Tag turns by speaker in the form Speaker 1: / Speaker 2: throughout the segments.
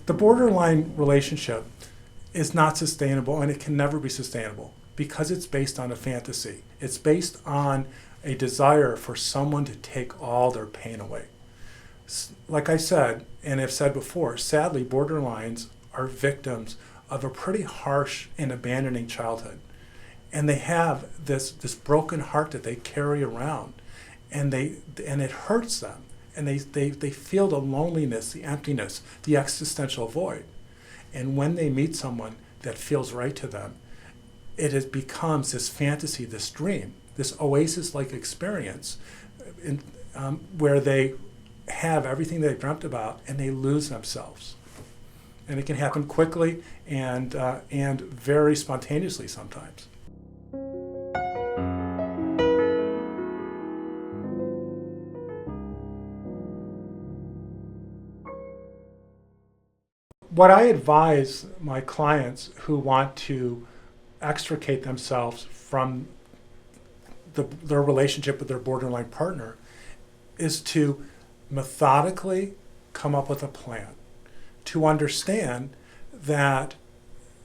Speaker 1: The borderline relationship is not sustainable, and it can never be sustainable because it's based on a fantasy. It's based on a desire for someone to take all their pain away. Like I said, and have said before, sadly, borderlines are victims of a pretty harsh and abandoning childhood. And they have this broken heart that they carry around, and it hurts them. And they feel the loneliness, the emptiness, the existential void. And when they meet someone that feels right to them, becomes this fantasy, this dream, this oasis-like experience where they have everything they dreamt about and they lose themselves. And it can happen quickly and very spontaneously sometimes. What I advise my clients who want to extricate themselves from their relationship with their borderline partner is to methodically come up with a plan, to understand that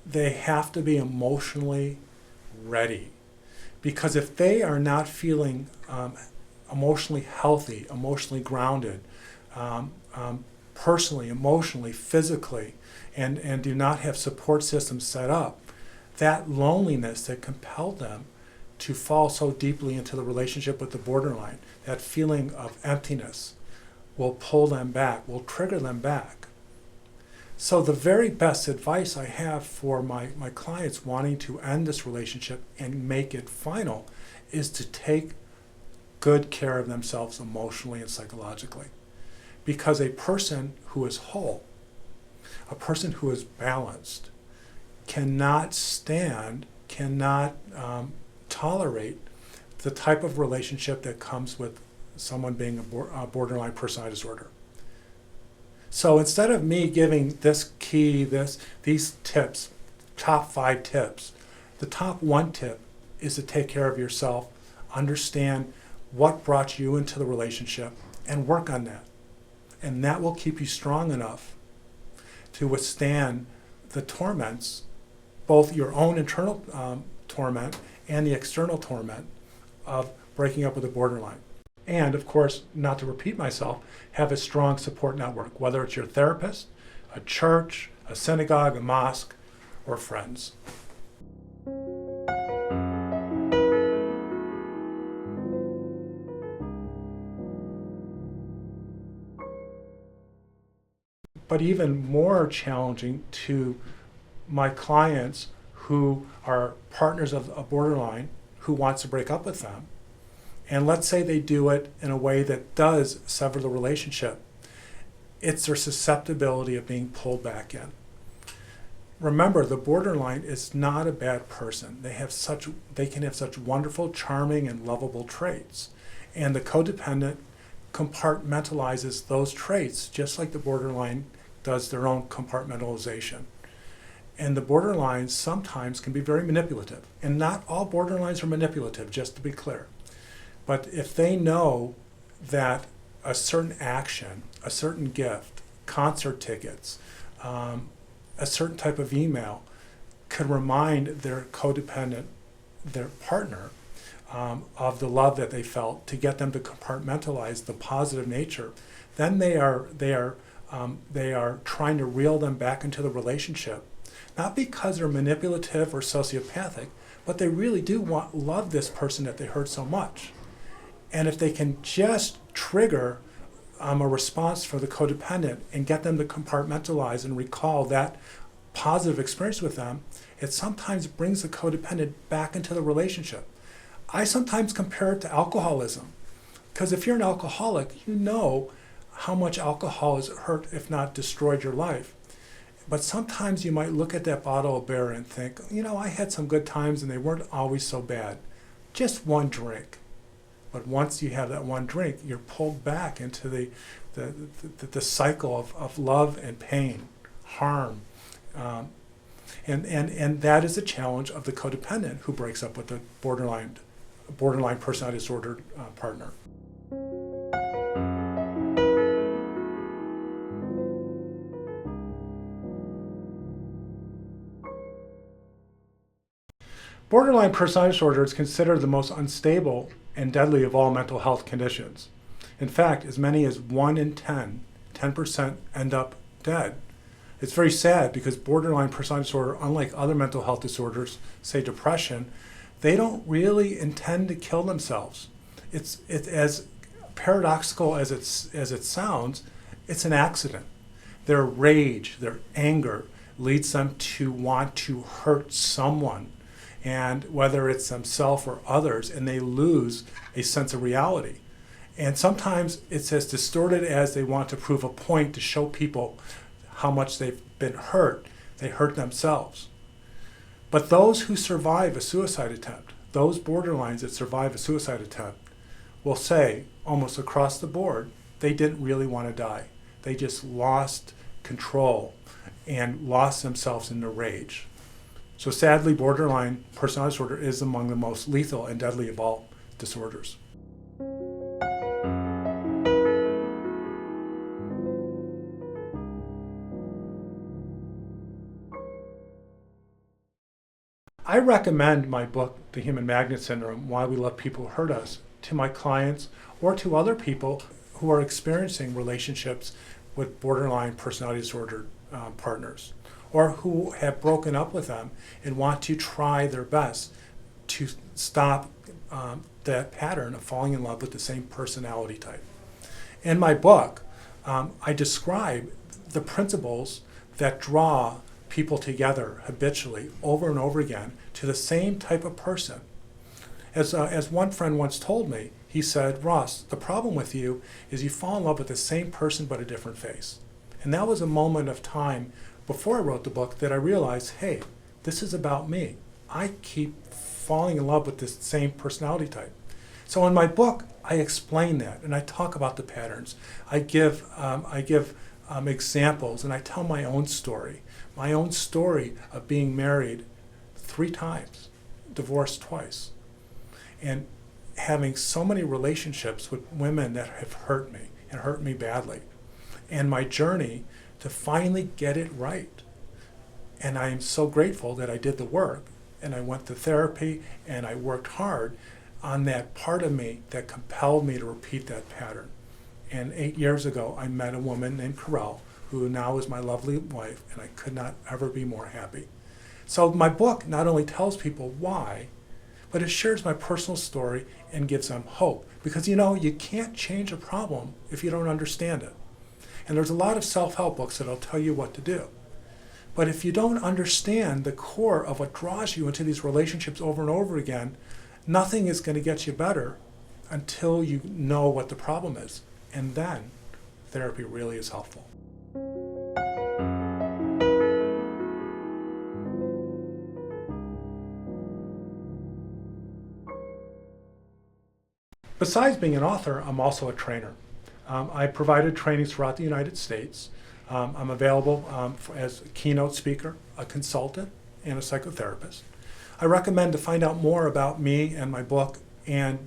Speaker 1: they have to be emotionally ready. Because if they are not feeling emotionally healthy, emotionally grounded, personally, emotionally, physically, and do not have support systems set up, that loneliness that compelled them to fall so deeply into the relationship with the borderline, that feeling of emptiness, will pull them back, will trigger them back. So the very best advice I have for my clients wanting to end this relationship and make it final is to take good care of themselves emotionally and psychologically. Because a person who is whole, a person who is balanced, cannot tolerate the type of relationship that comes with someone being a borderline personality disorder. So instead of me giving these tips, top 5 tips, the top 1 tip is to take care of yourself, understand what brought you into the relationship, and work on that. And that will keep you strong enough to withstand the torments, both your own internal torment and the external torment of breaking up with a borderline. And of course, not to repeat myself, have a strong support network, whether it's your therapist, a church, a synagogue, a mosque, or friends. But even more challenging to my clients who are partners of a borderline who wants to break up with them, and let's say they do it in a way that does sever the relationship, it's their susceptibility of being pulled back in. Remember, the borderline is not a bad person. They can have such wonderful, charming, and lovable traits. And the codependent compartmentalizes those traits just like the borderline does their own compartmentalization. And the borderlines sometimes can be very manipulative. And not all borderlines are manipulative, just to be clear. But if they know that a certain action, a certain gift, concert tickets, a certain type of email could remind their codependent, their partner, of the love that they felt, to get them to compartmentalize the positive nature, then they are trying to reel them back into the relationship, not because they're manipulative or sociopathic, but they really do love this person that they hurt so much. And if they can just trigger a response for the codependent and get them to compartmentalize and recall that positive experience with them, it sometimes brings the codependent back into the relationship. I sometimes compare it to alcoholism, because if you're an alcoholic, you know how much alcohol has hurt, if not destroyed, your life. But sometimes you might look at that bottle of beer and think, I had some good times and they weren't always so bad. Just one drink. But once you have that one drink, you're pulled back into the cycle of love and pain, harm. And that is the challenge of the codependent who breaks up with the borderline personality disorder partner. Borderline personality disorder is considered the most unstable and deadly of all mental health conditions. In fact, as many as 1 in 10% end up dead. It's very sad because borderline personality disorder, unlike other mental health disorders, say depression, they don't really intend to kill themselves. It's as paradoxical as it sounds, it's an accident. Their rage, their anger leads them to want to hurt someone, and whether it's themselves or others, and they lose a sense of reality. And sometimes it's as distorted as they want to prove a point to show people how much they've been hurt. They hurt themselves. But those who survive a suicide attempt, those borderlines that survive a suicide attempt, will say almost across the board, they didn't really want to die. They just lost control and lost themselves in their rage. So sadly, borderline personality disorder is among the most lethal and deadly of all disorders. I recommend my book, The Human Magnet Syndrome, Why We Let People Hurt Us, to my clients or to other people who are experiencing relationships with borderline personality disorder partners, or who have broken up with them and want to try their best to stop that pattern of falling in love with the same personality type. In my book, I describe the principles that draw people together habitually over and over again to the same type of person. As one friend once told me, he said, "Ross, the problem with you is you fall in love with the same person but a different face." And that was a moment of time before I wrote the book that I realized, hey, this is about me. I keep falling in love with this same personality type. So in my book, I explain that and I talk about the patterns. I give examples, and I tell my own story of being married 3 times, divorced twice, and having so many relationships with women that have hurt me and hurt me badly, and my journey to finally get it right. And I am so grateful that I did the work, and I went to therapy, and I worked hard on that part of me that compelled me to repeat that pattern. And 8 years ago, I met a woman named Carell, who now is my lovely wife, and I could not ever be more happy. So my book not only tells people why, but it shares my personal story and gives them hope. Because you can't change a problem if you don't understand it. And there's a lot of self-help books that'll tell you what to do. But if you don't understand the core of what draws you into these relationships over and over again, nothing is going to get you better until you know what the problem is. And then therapy really is helpful. Besides being an author, I'm also a trainer. I provided trainings throughout the United States. I'm available as a keynote speaker, a consultant, and a psychotherapist. I recommend to find out more about me and my book and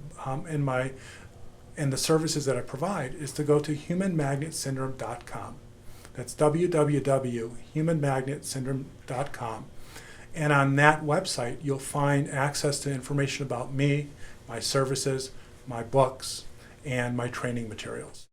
Speaker 1: the services that I provide is to go to humanmagnetsyndrome.com. That's www.humanmagnetsyndrome.com. And on that website, you'll find access to information about me, my services, my books, and my training materials.